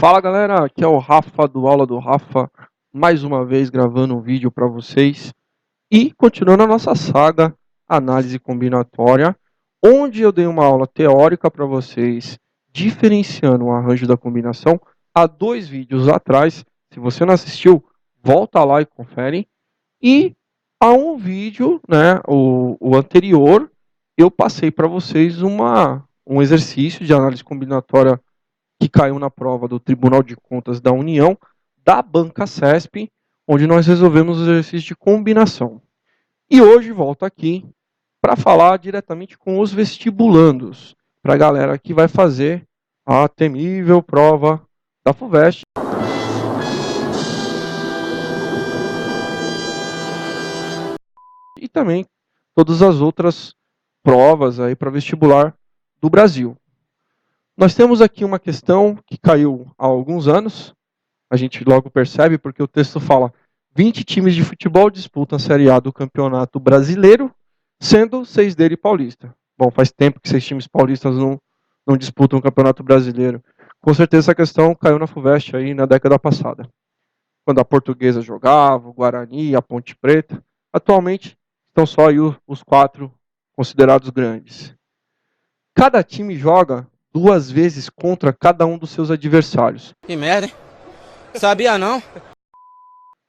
Fala galera, aqui é o Rafa do Aula do Rafa, mais uma vez gravando um vídeo para vocês e continuando a nossa saga Análise Combinatória, onde eu dei uma aula teórica para vocês, diferenciando o arranjo da combinação há 2 vídeos atrás. Se você não assistiu, volta lá e confere. E há um vídeo, né, o anterior, eu passei para vocês um exercício de análise combinatória que caiu na prova do Tribunal de Contas da União, da Banca CESP, onde nós resolvemos o exercício de combinação. E hoje volto aqui para falar diretamente com os vestibulandos, para a galera que vai fazer a temível prova da FUVEST. E também todas as outras provas aí para vestibular do Brasil. Nós temos aqui uma questão que caiu há alguns anos, a gente logo percebe, porque o texto fala 20 times de futebol disputam a Série A do Campeonato Brasileiro, sendo 6 dele paulista. Bom, faz tempo que 6 times paulistas não disputam o Campeonato Brasileiro. Com certeza essa questão caiu na FUVEST aí na década passada, quando a Portuguesa jogava, o Guarani, a Ponte Preta. Atualmente estão só aí os 4 considerados grandes. Cada time joga 2 vezes contra cada um dos seus adversários. Que merda, hein? Sabia não?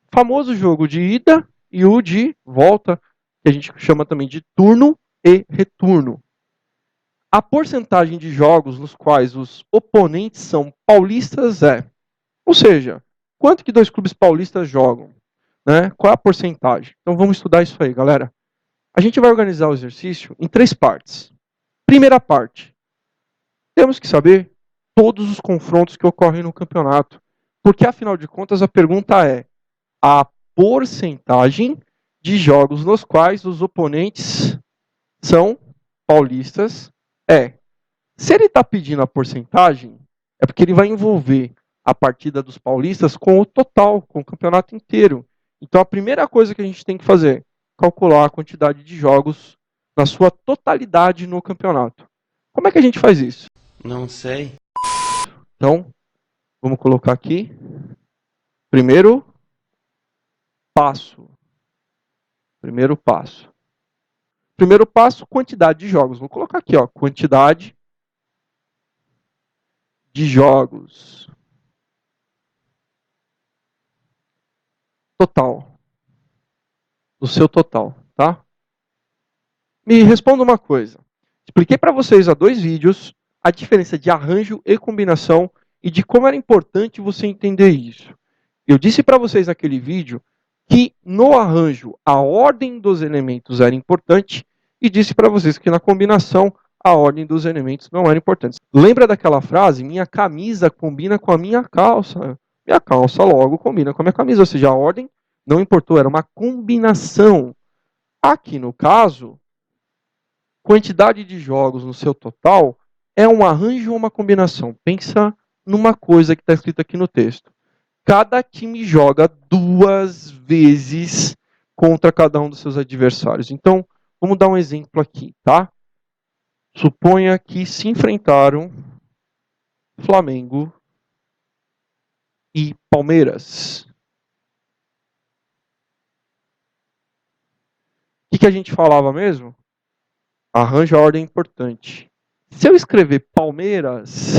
Famoso jogo de ida e o de volta, que a gente chama também de turno e retorno. A porcentagem de jogos nos quais os oponentes são paulistas ou seja, quanto que 2 clubes paulistas jogam, né? Qual é a porcentagem? Então vamos estudar isso aí, galera. A gente vai organizar o exercício em 3 partes. Primeira parte, temos que saber todos os confrontos que ocorrem no campeonato, porque afinal de contas a pergunta é a porcentagem de jogos nos quais os oponentes são paulistas Se ele está pedindo a porcentagem, é porque ele vai envolver a partida dos paulistas com o total, com o campeonato inteiro. Então a primeira coisa que a gente tem que fazer é calcular a quantidade de jogos na sua totalidade no campeonato. Como é que a gente faz isso? Não sei. Então, vamos colocar aqui. Primeiro passo. Primeiro passo, quantidade de jogos. Vou colocar aqui, ó, quantidade de jogos. Total. Do seu total, tá? Me responda uma coisa. Expliquei para vocês há 2 vídeos a diferença de arranjo e combinação e de como era importante você entender isso. Eu disse para vocês naquele vídeo que no arranjo a ordem dos elementos era importante e disse para vocês que na combinação a ordem dos elementos não era importante. Lembra daquela frase? Minha camisa combina com a minha calça. Minha calça logo combina com a minha camisa. Ou seja, a ordem não importou, era uma combinação. Aqui no caso, quantidade de jogos no seu total é um arranjo ou uma combinação? Pensa numa coisa que está escrita aqui no texto. Cada time joga 2 vezes contra cada um dos seus adversários. Então, vamos dar um exemplo aqui, tá? Suponha que se enfrentaram Flamengo e Palmeiras. O que a gente falava mesmo? Arranja a ordem importante. Se eu escrever Palmeiras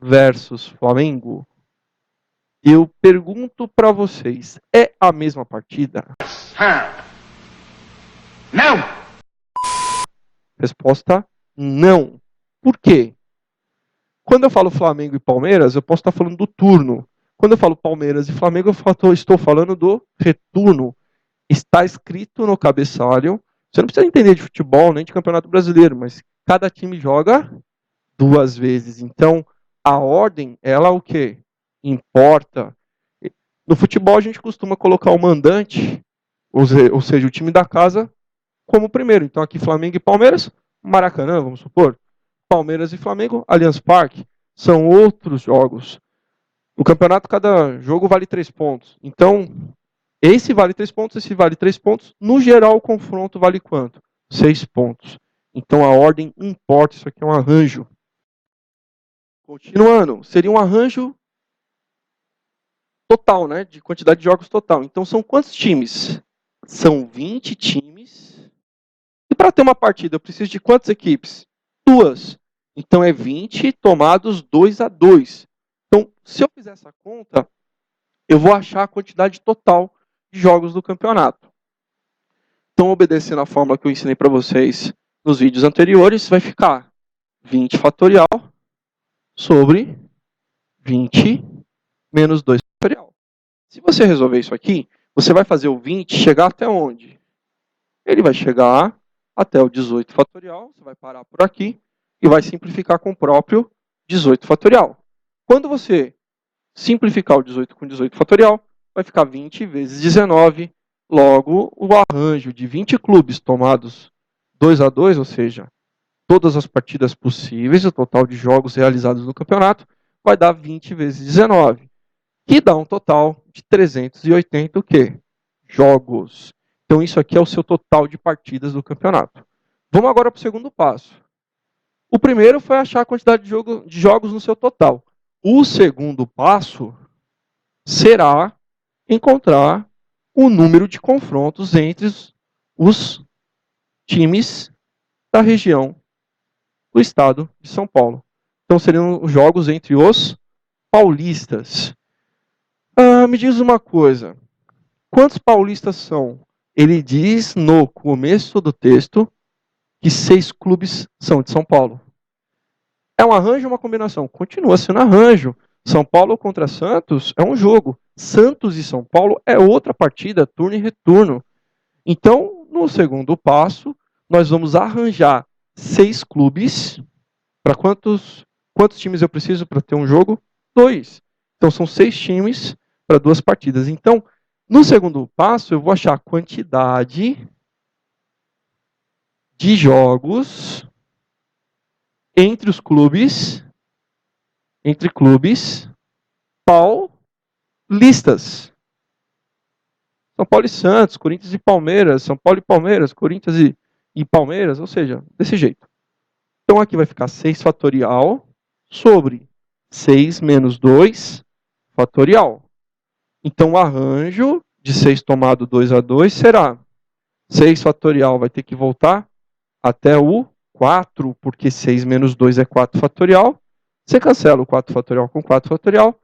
versus Flamengo, eu pergunto para vocês, é a mesma partida? Não! Resposta, não. Por quê? Quando eu falo Flamengo e Palmeiras, eu posso estar falando do turno. Quando eu falo Palmeiras e Flamengo, eu estou falando do retorno. Está escrito no cabeçalho. Você não precisa entender de futebol, nem de Campeonato Brasileiro, mas cada time joga 2 vezes. Então, a ordem, ela o quê? Importa. No futebol, a gente costuma colocar o mandante, ou seja, o time da casa, como primeiro. Então, aqui Flamengo e Palmeiras, Maracanã, vamos supor. Palmeiras e Flamengo, Allianz Parque. São outros jogos. No campeonato, cada jogo vale 3 pontos. Então, esse vale 3 pontos, esse vale 3 pontos. No geral, o confronto vale quanto? 6 pontos. Então, a ordem importa. Isso aqui é um arranjo. Continuando, seria um arranjo total, né? De quantidade de jogos total. Então, são quantos times? São 20 times. E para ter uma partida, eu preciso de quantas equipes? 2. Então, é 20 tomados 2-2. Então, se eu fizer essa conta, eu vou achar a quantidade total de jogos do campeonato. Então, obedecendo a fórmula que eu ensinei para vocês nos vídeos anteriores, vai ficar 20 fatorial sobre 20 menos 2 fatorial. Se você resolver isso aqui, você vai fazer o 20 chegar até onde? Ele vai chegar até o 18 fatorial, você vai parar por aqui e vai simplificar com o próprio 18 fatorial. Quando você simplificar o 18 com 18 fatorial, vai ficar 20 vezes 19. Logo, o arranjo de 20 clubes tomados 2-2, ou seja, todas as partidas possíveis, o total de jogos realizados no campeonato, vai dar 20 vezes 19, que dá um total de 380 o quê? Jogos. Então, isso aqui é o seu total de partidas do campeonato. Vamos agora para o segundo passo. O primeiro foi achar a quantidade de jogos no seu total. O segundo passo será encontrar o número de confrontos entre os times da região do estado de São Paulo. Então, seriam os jogos entre os paulistas. Me diz uma coisa. Quantos paulistas são? Ele diz no começo do texto que 6 clubes são de São Paulo. É um arranjo ou uma combinação? Continua sendo arranjo. São Paulo contra Santos é um jogo. Santos e São Paulo é outra partida, turno e retorno. Então, no segundo passo, nós vamos arranjar 6 clubes. Para quantos times eu preciso para ter um jogo? 2. Então, são 6 times para 2 partidas. Então, no segundo passo, eu vou achar a quantidade de jogos entre os clubes, paulistas. São Paulo e Santos, Corinthians e Palmeiras, São Paulo e Palmeiras, Corinthians e Palmeiras, ou seja, desse jeito. Então, aqui vai ficar 6 fatorial sobre 6 menos 2 fatorial. Então, o arranjo de 6 tomado 2-2 será 6 fatorial vai ter que voltar até o 4, porque 6 menos 2 é 4 fatorial. Você cancela o 4 fatorial com 4 fatorial.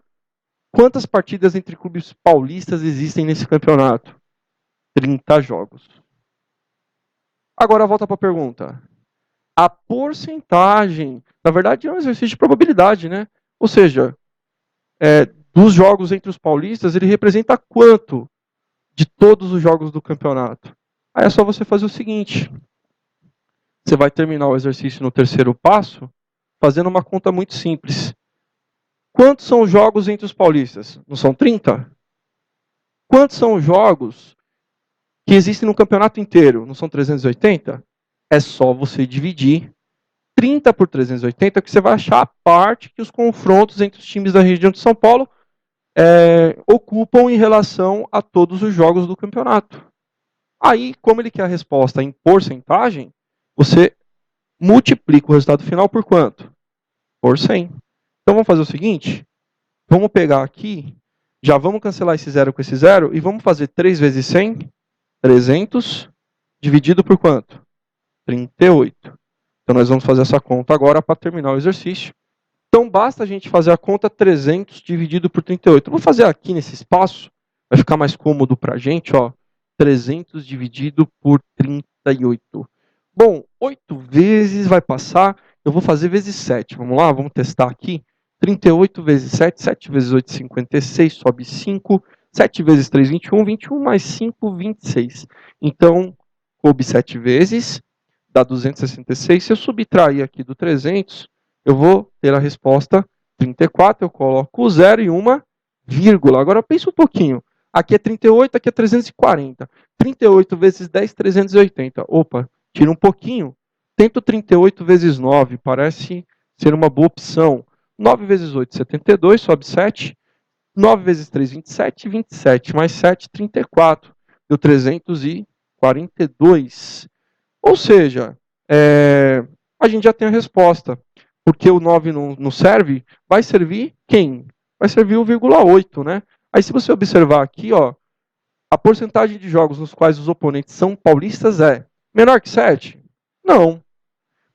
Quantas partidas entre clubes paulistas existem nesse campeonato? 30 jogos. Agora volta para a pergunta. A porcentagem, na verdade, é um exercício de probabilidade, né? Ou seja, dos jogos entre os paulistas, ele representa quanto de todos os jogos do campeonato? Aí é só você fazer o seguinte. Você vai terminar o exercício no terceiro passo, fazendo uma conta muito simples. Quantos são os jogos entre os paulistas? Não são 30? Quantos são os jogos que existem no campeonato inteiro? Não são 380? É só você dividir 30 por 380, que você vai achar a parte que os confrontos entre os times da região de São Paulo ocupam em relação a todos os jogos do campeonato. Aí, como ele quer a resposta em porcentagem, você multiplica o resultado final por quanto? Por 100. Então, vamos fazer o seguinte. Vamos pegar aqui, já vamos cancelar esse 0 com esse 0, e vamos fazer 3 vezes 100, 300, dividido por quanto? 38. Então, nós vamos fazer essa conta agora para terminar o exercício. Então, basta a gente fazer a conta 300 dividido por 38. Eu vou fazer aqui nesse espaço, vai ficar mais cômodo para a gente, ó. 300 dividido por 38. Bom, 8 vezes vai passar, eu vou fazer vezes 7. Vamos lá, vamos testar aqui. 38 vezes 7, 7 vezes 8, 56, sobe 5. 7 vezes 3, 21, 21 mais 5, 26. Então, coube 7 vezes, dá 266. Se eu subtrair aqui do 300, eu vou ter a resposta 34, eu coloco o 0 e uma vírgula. Agora pensa um pouquinho. Aqui é 38, aqui é 340. 38 vezes 10, 380. Opa, tira um pouquinho. Tento 38 vezes 9, parece ser uma boa opção. 9 vezes 8, 72, sobe 7. 9 vezes 3, 27. 27 mais 7, 34. Deu 342. Ou seja, a gente já tem a resposta. porque o 9 não serve, vai servir quem? Vai servir o 0,8, né? Aí se você observar aqui, ó, a porcentagem de jogos nos quais os oponentes são paulistas é menor que 7? Não.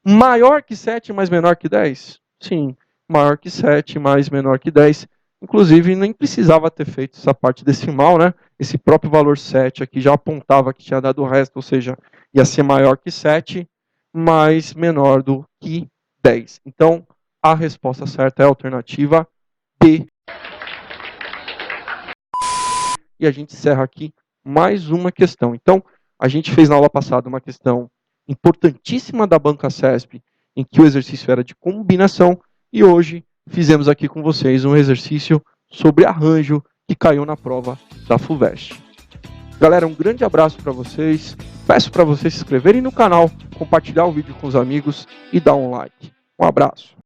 Maior que 7, mas menor que 10? Sim. Maior que 7, mas menor que 10. Inclusive, nem precisava ter feito essa parte decimal, né? Esse próprio valor 7 aqui já apontava que tinha dado o resto, ou seja, ia ser maior que 7, mas menor do que 10. Então, a resposta certa é a alternativa B. E a gente encerra aqui mais uma questão. Então, a gente fez na aula passada uma questão importantíssima da banca CESP, em que o exercício era de combinação, e hoje fizemos aqui com vocês um exercício sobre arranjo que caiu na prova da FUVEST. Galera, um grande abraço para vocês. Peço para vocês se inscreverem no canal, compartilhar o vídeo com os amigos e dar um like. Um abraço.